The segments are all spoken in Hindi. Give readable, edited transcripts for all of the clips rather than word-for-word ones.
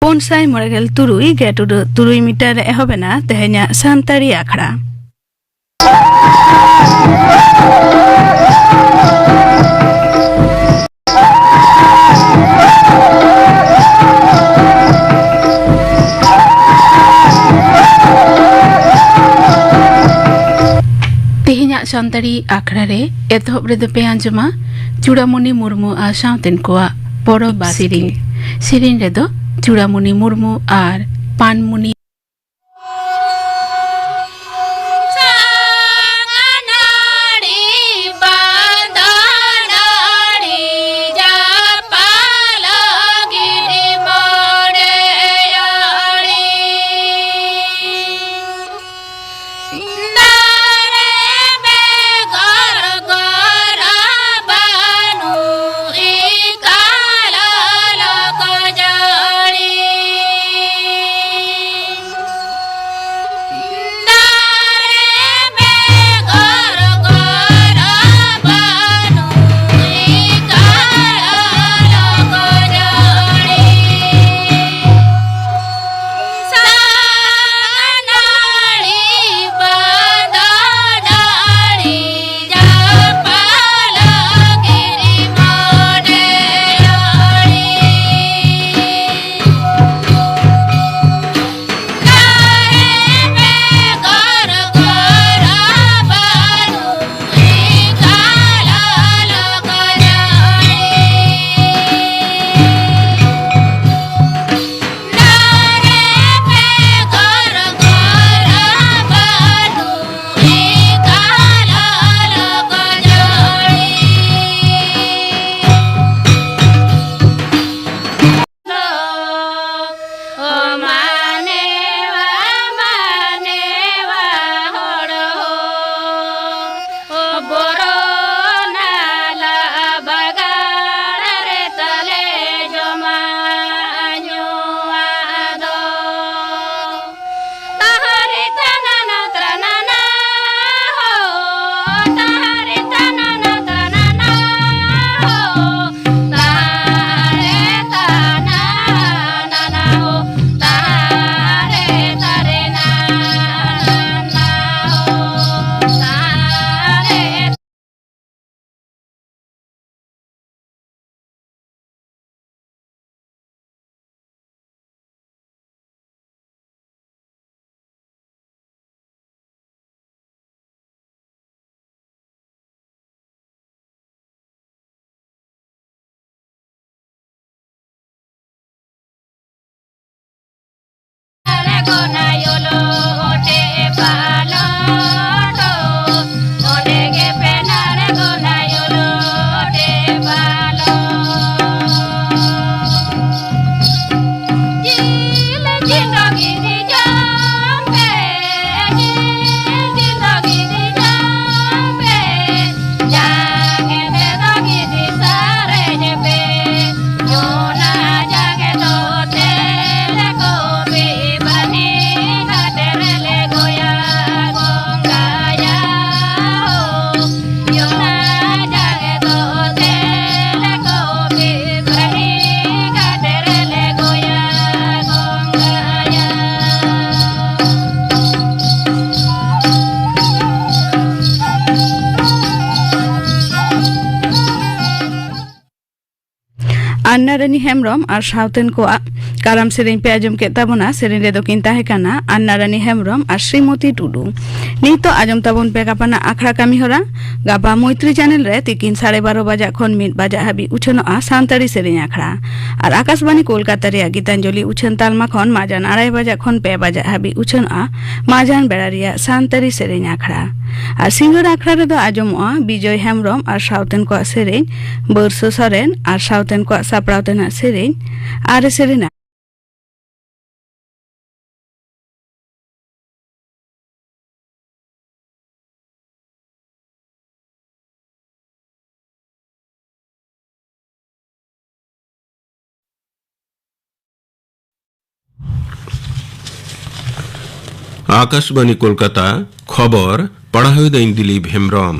400 मोड़गेल तुरुई गेटुडु तुरुई मीटर एहबेना तेहेन्या सान्ताड़ी आखड़ा तेहेन्या सान्ताड़ी आखड़ा रे एतहब रे पे आंजमा चूड़ामणि मुर्मू आ सावतेन कोआ पड़ब सिरिन रे दो चूड़ामणि मुर्मू और पानमुनि अन्ना रानी हेम्ब्रम और सावतेन को कारम सेरेन पे आजम के ताबोना सेरेन रे दोकिन ताहे काना अन्ना रानी हेम्ब्रम और श्रीमती टुडू नीतो आजम ताबोन पे कापाना आखड़ा कामी होरा गाबा मैत्री चैनल रे तिकिन 12:30 बजा खन 1 बजा हाबी उछनो आ सान्ताड़ी सेरेन आखड़ा और आकाशवाणी कोलकाता रे गीतांजलि उछन तालमा खन माजान 2:30 बजा खन 2 बजा हाबी उछनो आ माजान बेड़ा रिया सान्ताड़ी सेरेन आखड़ा और सिंगर आखड़ा रे दो आजमोआ विजय हेम्ब्रम और सावतेन को सेरेन बरसो सरेन और सावतेन को सापड़ावतेना सेरेन आरे सेरेना आकाशवाणी कोलकाता खबर पढ़ा दिलीप हेम्ब्रम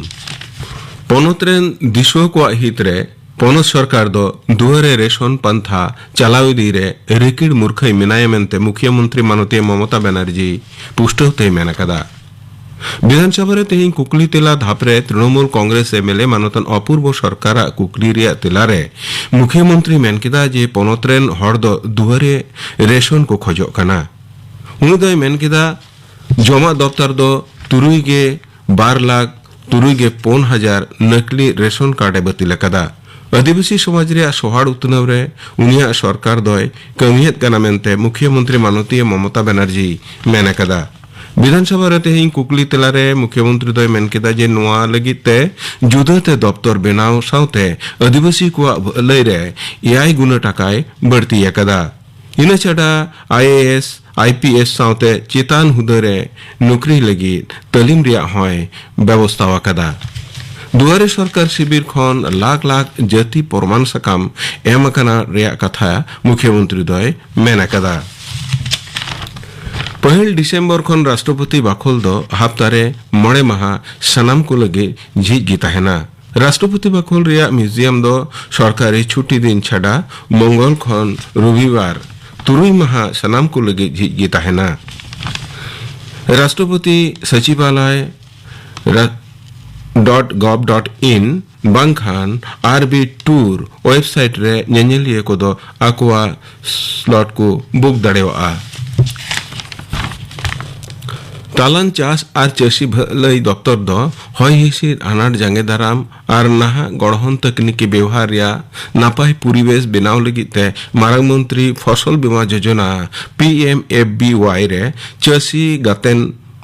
पनतरेन दिशो को हितरे पोनत सरकार दो दुआरे रेशन पंथा चलाव इदी रे रिकिड मूर्खई मेनाय मेनते मुख्यमंत्री माननीय ममता बनर्जी पुष्टते मेन कदा विधानसभा रे तेहिं कुकली तेला धापरे तृणमूल कांग्रेस एमएलए मानतन अपूर्व सरकार कुकली रिया तेलारे मुख्यमंत्री मेन केदा जे पोनतरेन हर दो दुआरे रेशन को खोजो कना उनी दो मेन केदा जमा दफ्तर दो 2,02,04,000 नकली रेशन कार्ड बतिल कदा आदिवासी समाज रे सोहाड़ उतनव रे उनिया सरकार दय कमियत कना मेनते मुख्यमंत्री माननीय ममता बनर्जी मेन कदा विधानसभा रे तेहिं कुकली तेलारे मुख्यमंत्री दय मेन केदा जे नोआ लगिते जुदाते दफ्तर बेनाव साउते आदिवासी को लय रे 8 गुना टाकाय बढ़ती एकदा इना छाड़ा आईएएस आईपीएस साउते चेतान हुदरे नौकरी लगी तालीम रिया होय व्यवस्था कदा दुआरे सरकार शिविर खन लाख लाख जाति प्रमाण सकाम एम कना रिया कथा मुख्यमंत्री दय मेन कदा पहल डिसेम्बर खन राष्ट्रपति बाखोल दो हफ्तारे मणे माहा सनाम को लगे झीज गी तहना राष्ट्रपति बाखोल रिया म्यूजियम दो सरकारी छुट्टी दिन छाड़ा मंगल खन रविवार 3 माहा सनाम को लगे झीज गी तहना राष्ट्रपति सचिवालय .gov.in बांखान आरबी टूर वेबसाइट रे नेनेलिए को दो आकुआ स्लॉट को बुक दड़ेवा तालान चास आर चाषी भलाई दफ्तर दो हय हिसिर आनाट जांगे दाराम आर नाहा गढ़हन तकनीकी व्यवहार या नापाय परिवेश बेनाव लगिते मारांग मंत्री फसल बीमा योजना PMFBY रे चाषी गातेन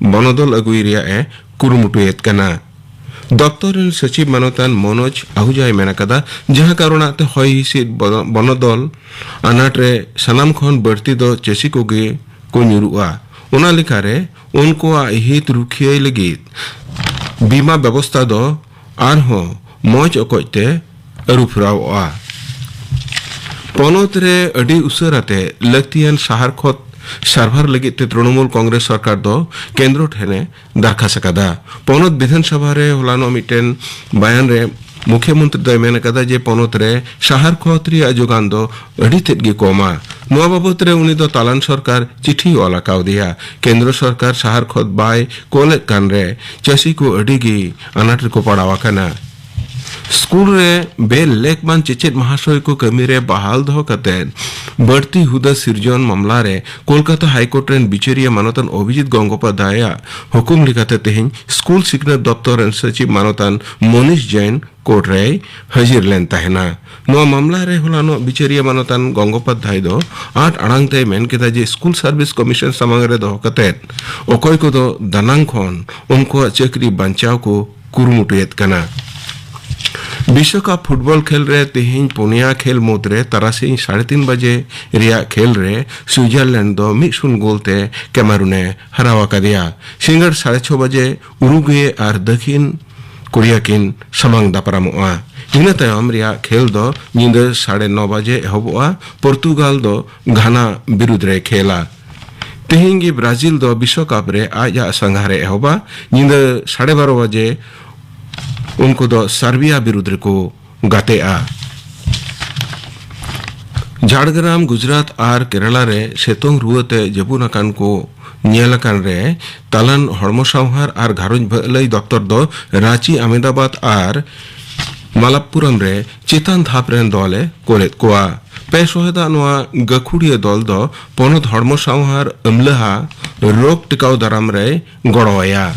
बनदल अगुई रिया ए कुरुमुटुएत कना दफ्तर सचिव मानतान मनोज आहुजाय मेना कदा जहां कारणते हय हिसिर बनदल आनाट रे सनाम खन बढ़ती दो चाषी कोगे को नुरुआ उना लेखारे उनको हित रुखिया लगित बीमा व्यवस्था दो आरहो मौज अकोजते अरुफरावा पोनत रे अडी उसराते लक्तियान शहर खत सार्भार लगित तृणमूल कांग्रेस सरकार दो केंद्र ठेने दरखास्त कदा पोनत विधानसभा रे होलानो मिटेन बयान रे मुख्यमंत्री दय मेन कदा जे पोनत रे शहर खत रिया जोगान दो अडी तेदगी कोमा नोआ बाबत रे उनी दो तालान सरकार चिठी वाला काव दिया केंद्र सरकार शहर खत बाय कोले कान रे चाषी को अडीगी अनाट को पड़ावा कना स्कूल रे बे लेखमान चेचेत महाशय को कमी रे बहाल दो कते बढ़ती हुदा सिरजन मामला रे कोलकाता हाईकोर्ट रेन बिचरिया मानतन अभिजीत गंगोपाध्याय हुकुम लिखाते तेहिं स्कूल सिकनत दफ्तर रेन सचिव मानतन मनीष जैन कोर्ट रे हाजिर लेन तहना नोआ मामला रे होलानो बिचरिया मानतन गंगोपाध्याय दो 8 अड़ांग ते मेन केदा जे स्कूल सर्विस कमीशन सामंग रे दो कते ओकोय को दो दनांग खन उनको चक्री बंचाव को कुरुमुटुएत कना विश्वकप फुटबॉल खेल रे तेहिं पुनिया खेल मुद्रे तरासिंग 3:30 बजे रिया खेल रे स्विट्जरलैंड दो 1-0 गोलते कैमरूने हरावा कदिया सिंगर 6:30 बजे उरुग्वे और दक्षिण कोरिया किन समंग दापरामोआ इना तायम रिया खेल दो निंदा 9:30 बजे एहबोआ पोर्तुगाल दो घाना विरुद्ध रे खेला तेहिंगी ब्राजील दो विश्वकप रे आजा संघारे एहबा निंदा 12:30 बजे उनको दो सर्बिया विरुद्ध को गाते आ झाड़ग्राम गुजरात और केरला रे सेतोंग रुआते जबुनाकान को नियलकान रे तालान हड़मो सावहार और घारोज भलाई दफ्तर दो रांची अहमदाबाद और मालापुरम रे चेतान धाप रेन दले कोलेत कोआ पे सोहेदा नोआ गखुड़िया दल दो पोनत हड़मो सावहार अमलहा रोग टिकाव दाराम रे गड़ोया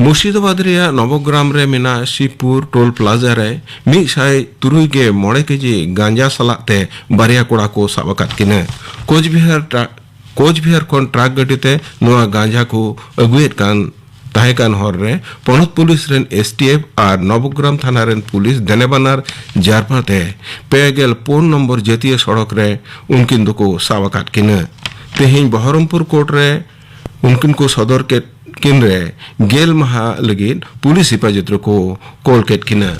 मुर्शिदाबाद रिया नवग्राम रे मेना शिवपुर टोल प्लाजा रे 103 के 9 केजी गांजा सलाते बारिया कोड़ा को साबकात किने कोचबिहार खन ट्रक गडिते नोआ गांजा को अगुएत कान ताहेकान हर रे पोनत पुलिस रेन एसटीएफ और नवग्राम थाना रेन पुलिस देनेबानार जारपाते पेगेल 4 नंबर जातीय सड़क रे उनकिन दो साबकात किने तेहिं बहरमपुर कोर्ट रे उनकिन को सदर के किन रे गेल महा लगिन पुलिस हिफाजत को कोलकेट किना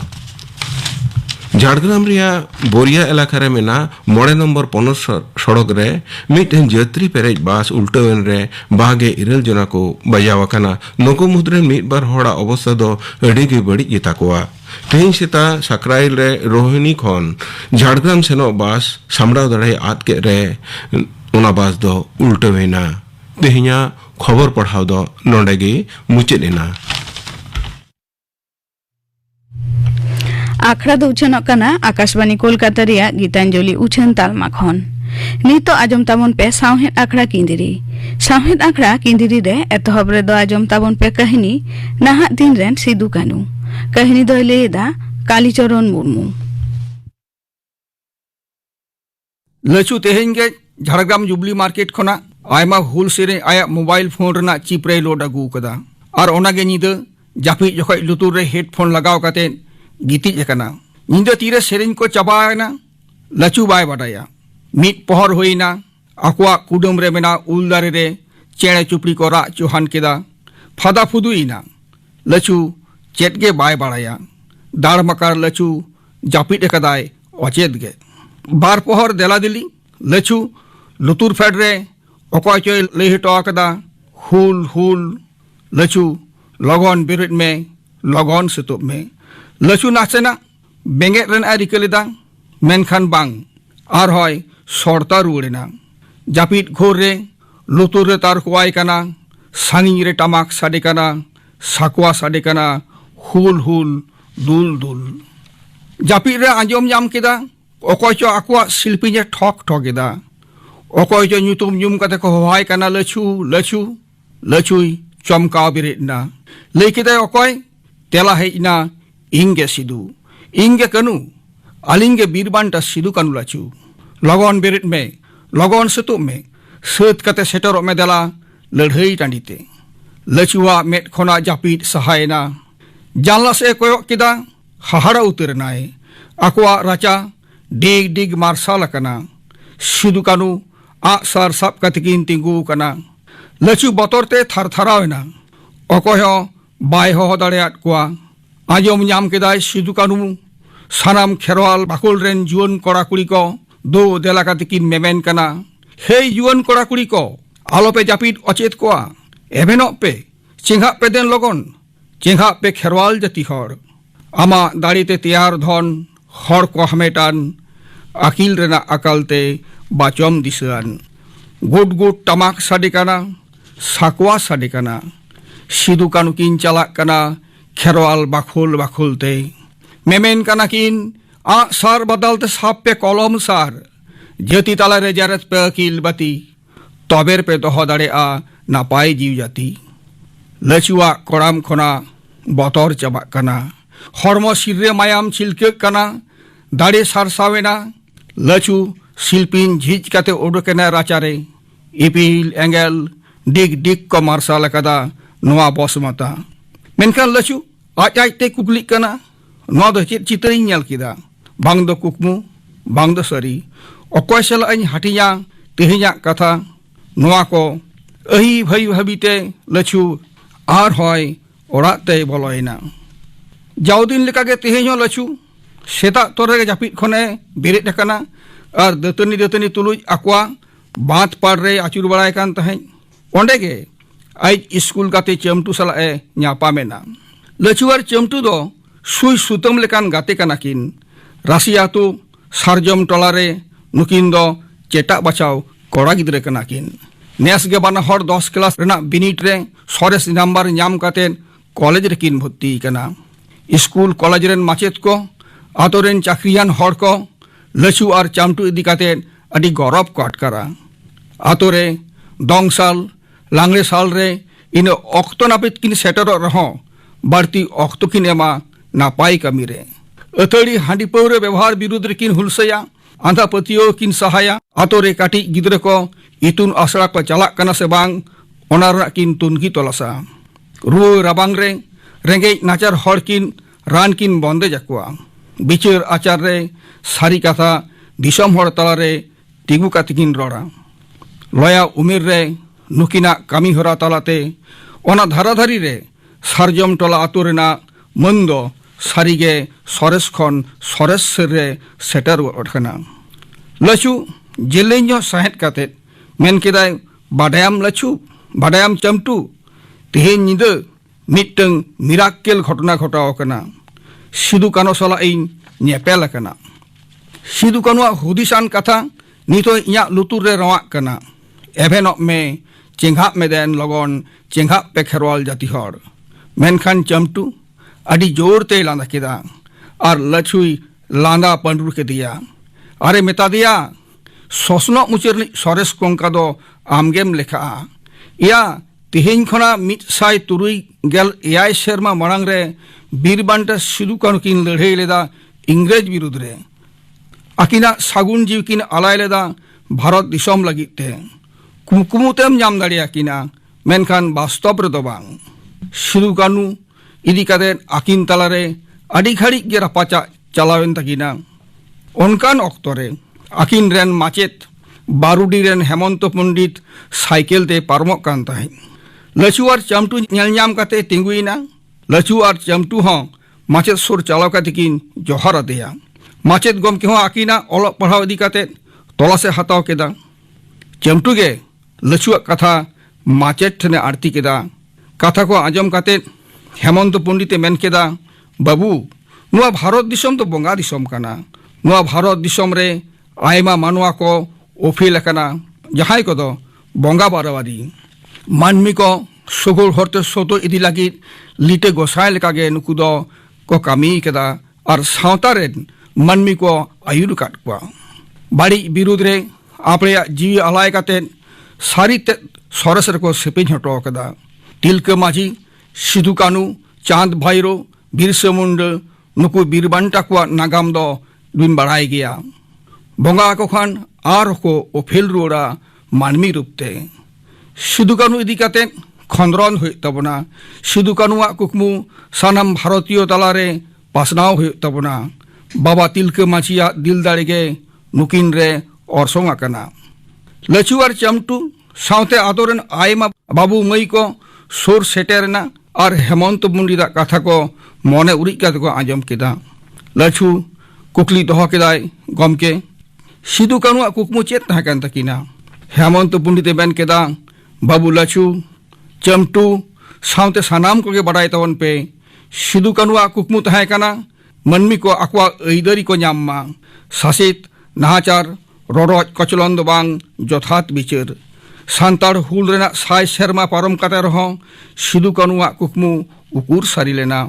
झाड़ग्राम रिया बोरिया इलाका रे मेना 9 नंबर पोनत सड़क रे मिटन यात्री पेरेज बास उल्टावन रे बागे 9 जना को बजावा कना नको मुद्रे मिट बार होड़ा अवस्था दो अड़ी के बड़ी इता कोआ तेहिं सेता सकराइल रे रोहिणी खन झाड़ग्राम सेनो बास सामड़ाव दाड़े आद के रे उना बास दो उल्टवेना तेहिया खबर पढ़ाव दो नोडेगी मुचेदना आखड़ा दो उछनक कना आकाशवाणी कोलकाता रिया गीतांजलि उछन तालमा खन नितो आजम ताबन पे सावहेद आखड़ा किंदिरी सावहेद आखड़ा किंदिरी रे एतहब रे दो आजम ताबन पे कहानी नाहा दिन रेन सिदु कानू कहानी दो लेदा कालीचरण मुर्मू लचू तेहेन के झाड़ग्राम जुबली मार्केट खना आयमा हुल सेरे आया मोबाइल फोन रना चिप रे लोड अगू कदा और ओनागे निदा जापी जखय लुतुर रे हेडफोन लगाव काते गीति एकना निदा तीरे सेरेन को चबायना लचू बाय बाडाया मिट पहर होइना आकुआ कुडुम रे मेना उल दारे रे चेणे चुपड़ी को रा चुहान केदा फादा फुदुइना लचू चेटगे बाय बाडाया दाड़ मकार लचू जापिट एकदाय अचेत गे बार पहर देला दिली लचू लुतुर फेड रे अकय चय लई हटो कदा हुल हुल लचू लगन बिरट में लगन सेतुब में लचू नासेना बेंगे रेन रिकलेदा मेनखान बांग आर होय सड़ता रुड़ेना जापिट घोर रे लुतुर रे तार कुआय काना सांगिंग रे टमाक साडे काना साकुआ साडे काना हुल हुल दुल दुल जापिट रे आंजम जाम केदा अकय चो आकुआ शिल्पी ने ठक ठकेदा अकय चो ᱧᱩᱛᱩᱢ ᱧᱩᱢ ᱠᱟᱛᱮ ᱠᱚ ᱦᱚᱦᱚᱭ ᱠᱟᱱᱟ ᱞᱟᱹᱪᱷᱩ ᱞᱟᱹᱪᱷᱩ ᱞᱟᱹᱪᱷᱩᱭ ᱪᱚᱢᱠᱟᱣ ᱵᱮᱨᱮᱫᱱᱟ ᱞᱟᱹᱭ ᱠᱮᱫᱟᱭ ᱚᱠᱚᱭ ᱛᱮᱞᱟ ᱦᱮᱡᱱᱟ ᱤᱧᱜᱮ ᱥᱤᱫᱩ ᱤᱧᱜᱮ ᱠᱟᱹᱱᱩ ᱟᱹᱞᱤᱧᱜᱮ ᱵᱤᱨᱵᱟᱱᱴᱟ ᱥᱤᱫᱩ ᱠᱟᱹᱱᱩ ᱞᱟᱹᱪᱷᱩ लगन बेरेद में लगन सेतुब में सात कते सेटरोग में देला लड़ाई टांडीते लचुआ मेट खना जापिद सहायना जानला से कोयक केदा हाहाड़ा उतरनाय आकुआ राचा डिग डिग मार्शाल कना सिदु कानु आग सार साब कतिकिन तिंगु कना लचु बतरते थारथारावना अकय बाय हो दाड़ेयात कोआ आजम नाम केदाय सिदु कानु सानाम खेरवाल बाकुल रेन जुवन कोड़ा कुड़ी को दो देला कतिकिन मेमेन कना हे जुवन कोड़ा कुड़ी को आलोपे जापिद अचेत कोआ एभेनों पे चिंघा पे देन लगन चिंघा पे खेरवाल जति हर आमा दाड़ीते तैयार धन हर को हमेटान आकिल रेना अकालते बाचम दिसान गुड गुड टमाक साडे काना साकुआ साडे काना सिदु कानु किन चालाक काना खेरवाल बाखुल बाखुलते मेमेन काना किन आ सार बदलते साप पे कलम सार जति ताला रे जारत पे अकिल बाती तबेर पे दोह दाड़े आ नापाय जीव जाती लचुआ कोड़ाम खना बतर चाबा कना हरमो सिरे मायाम छिलके कना दाड़े सारसावेना लचू शिल्पीन झिज काते उडुकेना राचारे इपिल एंगल डिग डिग को मार्शाल कदा नोआ बसमता मेनखान लचू आज आजते कुकली कना नोआ दो चेत चितरिन नेल किदा बांग दो कुकमु बांग दो सरी अकय सालां इñ हाटिया तेहेñाग कथा नोआ को अही भई भाबीते लचू आर होय ओड़ाते बलयना जाव दिन लेकागे तेहेñ लचू सेता तोरे जापिद खने बेरेद कना और दतनी दतनी तुलुज आकुआ बाँध पाड़ रे आचुर बड़ाय कान तहेñ ओंडेगे आज स्कूल गाते चमटू सालाए ᱧᱟᱯᱟᱢᱮᱱᱟ लचू और चमटू दो सुई सुतम लेकान गाते कना किन राशि आतु सारजम टोलारे नुकिन दो चेटा बचाव कोड़ा गिद्रे कना किन नेस गे बाना हर 10 क्लास रेना बिनिट रे सरेस नंबर ᱧᱟᱢ काते कॉलेज रे किन भर्ती कना स्कूल कॉलेज रेन माचेत को आतो रेन चाकरियान हर को लचू और चामटू इदी काते अडी गौरव को अटकारा आतो रे दोंग साल लांगड़े साल रे इन अक्तो नापित किन सेटर रहो बाड़ती अक्तो किन एमा नापाय कमी रे अतड़ी हांडी पौरे व्यवहार विरुद्ध रे किन हुलसया आंधा पतियो किन सहाया आतो रे काटी गिद्रे को इतुन आसड़ा को चलाक कना से बांग ओना रा किन तुनगी तोलासा रुआ राबांग रे रेंगे नाचार हर किन रान किन बंदे जाकुआ बिचार आचार रे सारी कथा दिसम हर तला रे तिगु कातिकिन रड़ा लया उमेर रे नुकिना कामी हरा तलाते ओना धाराधारी रे सारजम टोला आतो रेना मंदो सारीगे सरेस खन सरेस रे सेटर ओठना लचू जेलेញसाहेद काते मेन केदाय बाडायाम लचू बाडायाम चमटू तेहेñ निदा मिटंग मिराक्केल घटना घटाव कना सिदु कानो सला इन नेपेल कना सिदु कानुआ हुदिसान कथा नितो इया लुतुर रे रवा कना एभेनो में चेंघा मेदेन लगन चेंघा पे खेरवाल जाति हर मेनखान चमटू अडी जोर ते लांदा केदा और लछुई लांदा पंडुर के दिया अरे मेता दिया ससनो मुचर सरेस कोंका दो आमगेम लेखा या तिहिन खना मिट साई तुरुई गेल एआई शर्मा मरांग रे बीरबांटा सिदु कानु किन लड़ाई लेदा इंग्रेज विरुद्ध रे आकिना सागुन जीव किन अलाय लेदा भारत दिसोम लगित ते कुमुकुमुतेम जाम दाड़िया किना मेनखान वास्तव रे दो बांग सिदु कानु इदी काते आकिन तलारे अडी घड़ी गे रापाचा चलावेन तकिना उनकान ऑक्टोरे आकिन रेन माचेत बारूडी रेन हेमंत पंडित साइकिल ते पारमोक कान ताहें लचू और चमटू नेलनाम काते तिंगुइना लचू और चमटू हों माचेत सुर चलाव काते किन जोहर अदेया माचेत गम के हों आकिना ओलो पढ़ाव इदी काते तोला से हताव केदा चमटू गे लचू कथा माचेत ने आरती केदा कथा को आजम काते हेमंत पंडित मेन केदा बाबू नुआ भारत दिसोम तो बंगा दिसोम काना नुआ भारत दिसोम रे आयमा मानवा को ओफिल कना जहाई को दो बंगा बारवारी मानमी को सुगुल हरते सोतो इदी लगी लीटे गोसाई लेकागे नुकु दो को कामी केदा और सावता रे मानमी को आयुर काट को बाड़ी विरुद्ध रे आपरे जीवी अलाय काते सारी ते सरस को सेपिन हटो केदा तिलके माझी सिदु कानु चांद भाईरो बिरसा मुंडा नुकु बीरबांटा को नागाम दो दुन बढ़ाई गया बंगा को खान आर को ओफिल रोड़ा मानमी रूपते सिदु कानु इदी काते खंद्रन हुई तबना सिदु कानुआ कुकमु सानाम भारतीय तलारे पासनाव हुई तबना बाबा तिलके माछिया दिल दाड़ेगे नुकिन रे औरसोंगा कना लचुआर चमटू सावते आदोरन आयमा बाबू मई को सोर सेटेरना और हेमंत मुंडिदा कथा को मने उड़ी काते को आजम केदा लचू कुकली दोह केदाय गमके सिदु कानुआ कुकमु चेत ताहेकान तकिना हेमंत पंडित बेन केदा बाबू लचू चमटू सावते सानाम को बड़ाई तवन पे सिदु कानुआ कुकमु ताहेकाना मनमी को आकवा ऐदरी को न्याम्मा सासित नाहाचार ररज कचलन बांग जथात बिचार सान्ताड़ हुल रेना साय शर्मा पारम काते रहों सिदु कानुआ कुकमु उकुर सारी लेना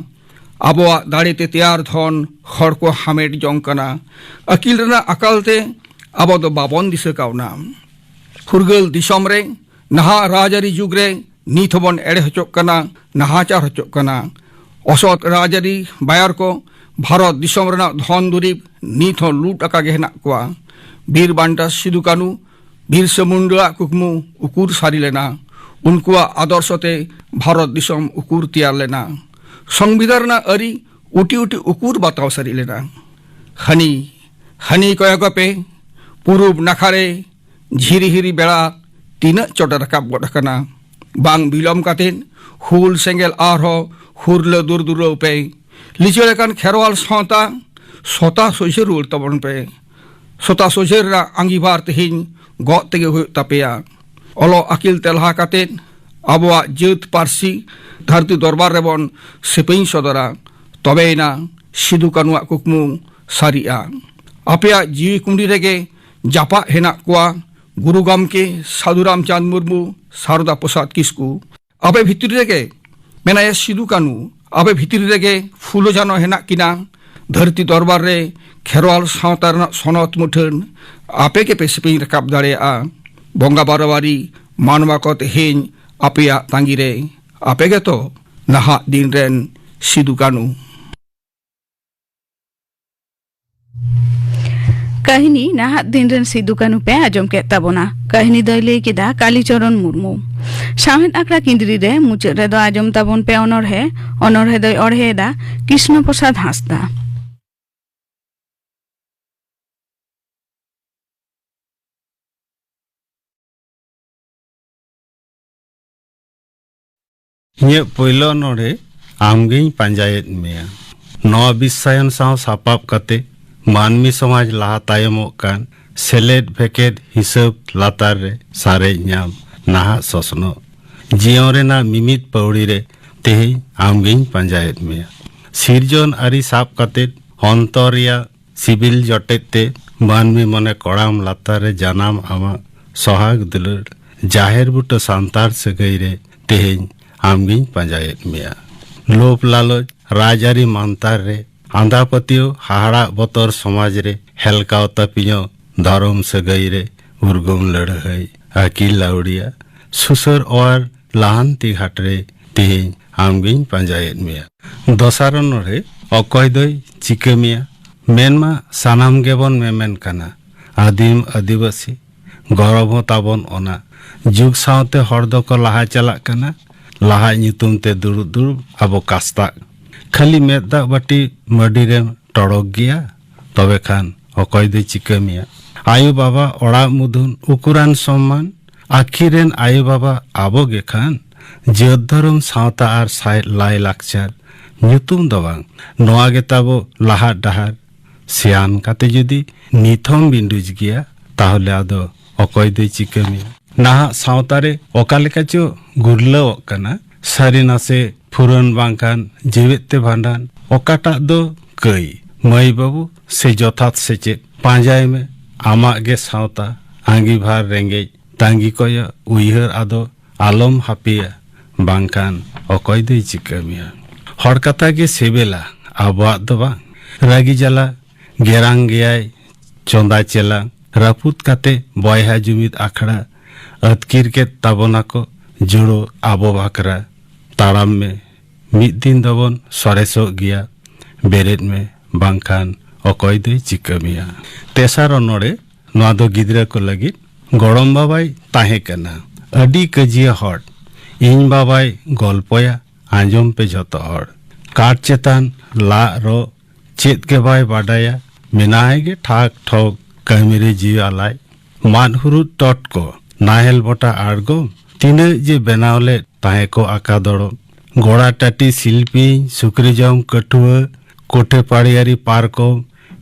आबोआ दाड़ेते तैयार धन हर को हामेट जंकना अकिल रेना अकालते आबो दो बाबन दिसे कावना फुरगल दिसोम रे नहा राजारी जुग रे नीत हबन एड़े हचोक कना नहाचार हचोक कना असत राजारी बायर को भारत दिसोम रेना धन दुरीब नीत हो लूट अका गे हेना कोआ बीरबांटा सिदु कानु बिरसा मुंडा कुकमु उकुर सारी लेना उनकुआ आदर्शते भारत दिसोम उकुर तैयार लेना संविधान अरी उटी उटी उकुर बताव सारी लेना हनी हनी कयगपे पूर्व नाखारे झिरी हिरी बेड़ा तीन चोट रकाब गडकना बांग बिलम कातेन हुल सेंगेल आरो हुरले दूर दूर पे लिचलेकान खेरवाल सता सता सोइसे रुल तबन पे सता सोइसे रा आंगीबार तेहिन गत तेगे हुई तापेया अलो अकिल तेलहा कातेन आबोआ जेत पारसी धरती दरबार रेबन सेपेइन सदरा तबेना सिदु कानुआ कुकमु सारिया आपेया जीवी कुंडी रेगे जापा हेना कोआ गुरु गमके साधुराम चांद मुर्मू शारदा प्रसाद किस्कू आबे भितरी रेगे मेनाया सिदु कानु आबे भितरी रेगे फुलो जानो हेना किना धरती दरबार रे खेरवाल सावतार सनत मुठन आपे के पेसेपेइन रकाब दाड़ेया बंगा बारवारी मानवा को तेहेन आपेया तांगिरे आपे गे तो नहा दिन रेन सिदु कानु कहनी नाहक दिन रेन सिदु कानु पे आजम के तबोना कहनी दैले केदा कालीचरण मुर्मू सामेत आकड़ा किंद्री रे मुचाद रे दो आजम तबन पे अनरहे दय अड़हेदा कृष्ण प्रसाद हांसदा ये पहिलो नोड़े आमगेई पांजायत मेया नवा बिस्सायन साव सापाप कते मानवी समाज लाहा तायमोग कान सेलेद भेकेद हिसाब लातार रे सारे न्याम नाहा ससनो जियों रेना मिमित पौड़ी रे तेही आमगेई पांजायत मेया सिरजन आरी साब काते अंतर या सिबिल जटेते मानवी मने कड़ाम लातारे जानाम आमा सोहाग दुलर जाहेर बुट सांतार सगई रे तेहें आमगिन पंजायत मेया लोभ लालच राजारी मानतार रे आंधापतियो हाहाड़ा बतर समाज रे हेलकाव तपियो धर्म सगई रे उर्गम लड़हई आकिल लाउडिया सुसर और लाहांती घाट रे तेहें आमगिन पंजायत मेया दसारन रे अकय दई चिका मेया मेनमा सानाम गेबन मेमेन काना आदिम आदिवासी गौरव ताबन ओना जुग सावते हर दको लाहा चलाक काना लाहा ᱧᱩᱛᱩᱢ ते दुरुब दुरुब आबो कास्ता खाली मेदा बाटी मडी रे टड़क गया तबे खान अकय दई चिका मेया आयु बाबा ओड़ा मुदुन उकुरान सम्मान आखिरेन आयु बाबा आबो गे खान जेत धर्म सावता आर साय लाई लाकचार ᱧᱩᱛᱩᱢ दो बांग नोआ गे ताबो लाहा डाहार सियान काते जुदी निथम बिंडुज गया ताहले आदो अकय दई चिका मेया नाहा सावतारे ओकालेकाचो गुरलाव कना सारी नासे फुरन बांकान जीवितते भांडान ओकाटा दो कई मई बाबू से जथात सेचे पांजाय में आमा गे सावता आंगी भार रेंगे तांगी कोया उइहर आदो आलम हापिया बांकान अकय दई चिका मेया हर कथा गे सेबेला आबोआ दो बांग रागी जाला गेरांग गयाय चोंदा चेला रापुत काते बयहा जुमिद आखड़ा अतकिर के ताबोना को जुड़ो आबो भाकरा ताड़ाम में मिद दिन दबन सरेसो गया बेरेद में बांखान अकय दई चिका मेया तेसार नोड़े नोआ दो गिदरा को लगी गड़म बाबाई ताहे कना अडी कजिया हड़ इन बाबाई गल्पया आंजम पे जतो हड़ काट चेतान ला रो चेत के बाय बाडाया मेनाए गे ठाक ठोक कामिरे जीव आलाय मानहुरु टट को नाहेल बोटा आड़गो तीन जे बनावले ताहे को आका दड़ो गोड़ा टाटी शिल्पी सुक्री जम कटुआ कोठे पाड़ियारी पार्को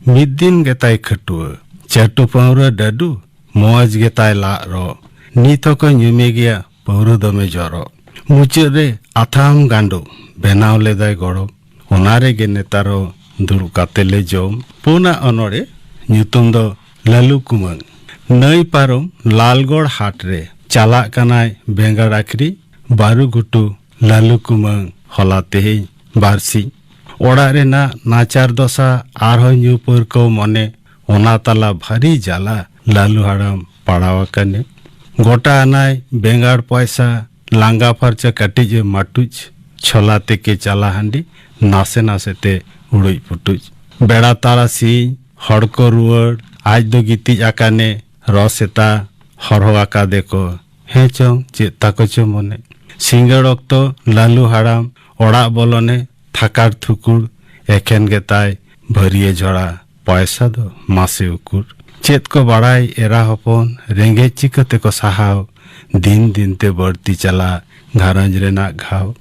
मिद दिन गेताय खटुआ चाटू पाउरा डाडू मौज गेताय ला रो नीतो को ᱧᱩᱢᱮ गया पाउरा दमे जरो मुचाद रे आथाम गांडो बनावले दाय गड़ो ओनारे गे नेतारो दुरु कातेले जम पुना अनोड़े ᱧᱩᱛᱩᱢ दो लालू कुमांग नई पारम लालगढ़ हाट रे चाला कनाय बेंगाड़ आखरी बारू गुटू लालू कुमांग हला तेहें बारसी ओड़ा रेना नाचार दशा आरहो ᱧᱩ पारको मने ओना तला भारी जाला लालू हाड़ाम पड़ावा कने गोटा आनाय बेंगाड़ पैसा लांगा फरचा कटिज माटुज छोला तेके चाला हांडी नासे नासे ते उड़ुज पुटुज बेड़ा तारा सी हड़को रुआड़ आज दो गितिज आकाने रसेता हरहो आका देखो हे चोंग चेता को चो मने सिंगड़ अक्तो लालू हाड़ाम ओड़ा बोलने थाकार थुकुर एखेन गेताय भरिए झड़ा पैसा दो मासे उकुर चेत को बड़ाई एरा हपन रेंगे चिकते को साहाव दिन दिन ते बढ़ती चला घारंज रेना घाव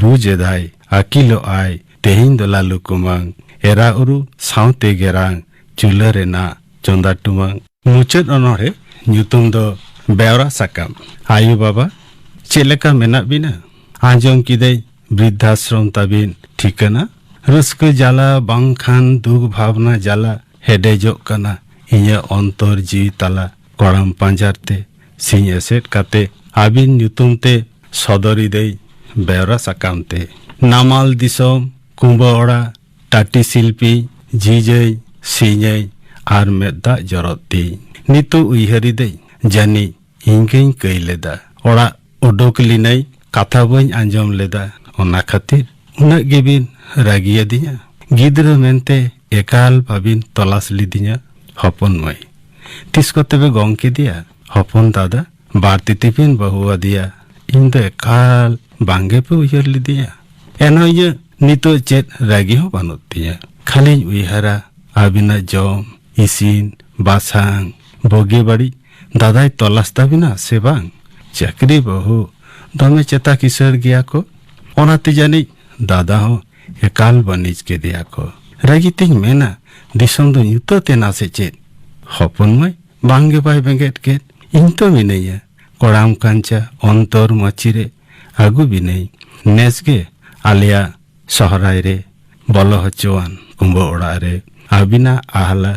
बुझे दाय आकिलो आय तेहिं दो लालू कुमांग एरा उरु सावते गेरांग चूल्हा रेना चोंदा टुमांग मुचाद अनोड़े ᱧᱩᱛᱩᱢ दो बेवरा साकाम आयु बाबा चेलेका मेना बिना आंजम किदे वृद्धाश्रम ताबिन ठिकाना रस्क जाला बांखान दुख भावना जाला हेडेजो कना इnya अंतर जी तला कड़ाम पांजारते सिंह एसेट काते आबिन ᱧᱩᱛᱩᱢ ते सदरी दे बेवरा साकाम ते नामाल दिसोम कुंबा ओड़ा टाटी शिल्पी जीजय सिंह आर मेदा जरती नितो उइहारी दे जानी इंगें कई लेदा ओड़ा उडोक लिनाई कथा बन आंजम लेदा ओना खातिर उना गेबिन रागिया दिया गिद्र मेनते एकाल भाबिन तलाश लिदिया हपन मई तिस को तबे गंके दिया हपन दादा बारती तिपिन बहुआ दिया इन दो एकाल बांगे पे उइहार लिदिया एनो ये नितो चेत रागी हो बानुतिया खाली उइहारा आबिना जम इसिन बासांग बोगे बड़ी दादाई तलाश ताबिना से बांग चाकरी बहु दमे चेता किसर गया को ओनाते जानी दादा हो एकाल बनिज के दिया को रागी तिंग मेना दिसम दो ᱧᱩᱛᱚ ते ना से चेत हपन मई बांगे बाय बेंगेट के इन तो भी नहीं है कोड़ाम कांचा अंतर मचिरे आगु भी नहीं नेसगे आलिया सहराय रे bolo hocuan kumbo orare abina ahla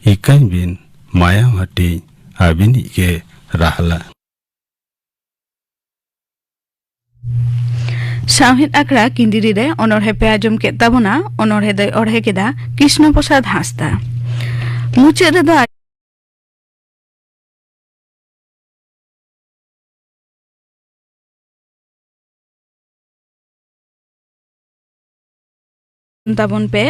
ikan bin maya hati abin ike rahla Shahid आखड़ा किंदिरी रे अनोरहे पे आजम के तबना अनोरहे दय अरहे केदा कृष्ण प्रसाद हांसदा मुचे रे दा तबन पे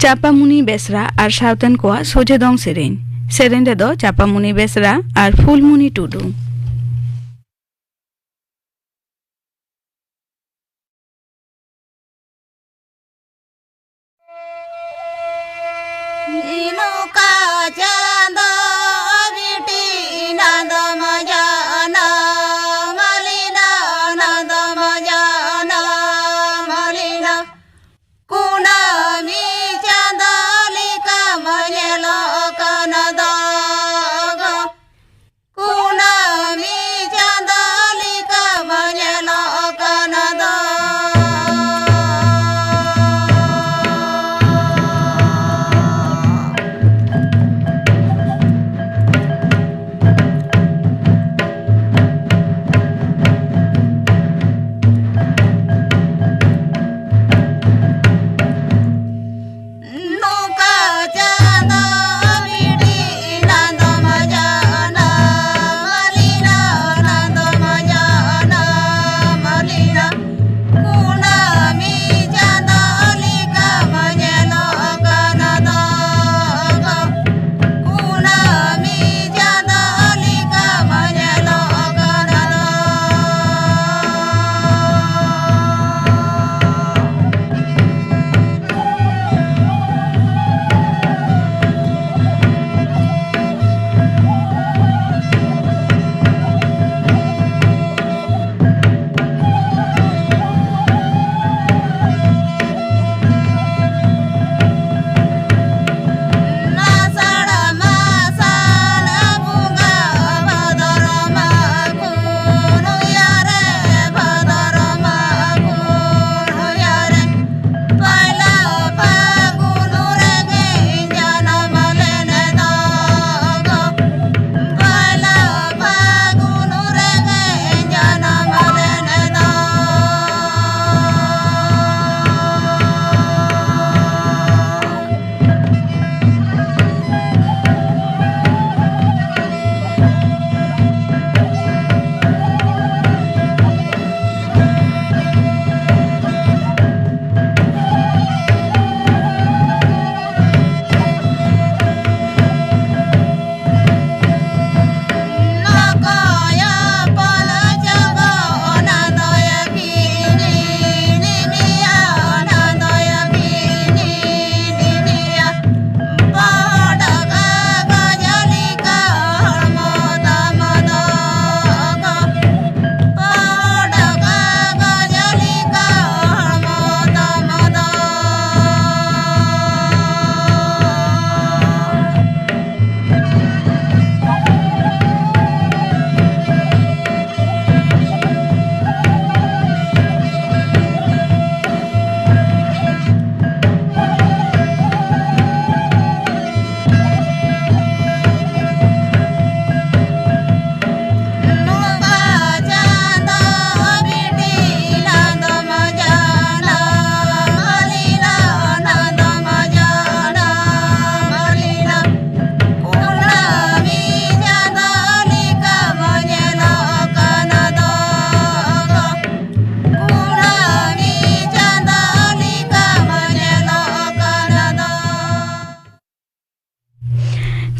चापामुनि बेसरा और सावतन कोआ सोजे दंग सेरेन रे दो चापामुनि बेसरा और फुलमुनि टुडू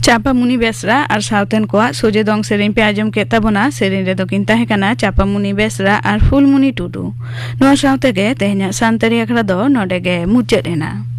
चापामुनि बेसरा और सावतेन कोआ सोजे दंग सेरेन पे आजम के तबना सेरेन रे दोकिन ताहे काना चापामुनि बेसरा और फुलमुनि टुडू नो सावते गे तेहना सांतरी अखड़ा दो नोडे गे मुचाद एना।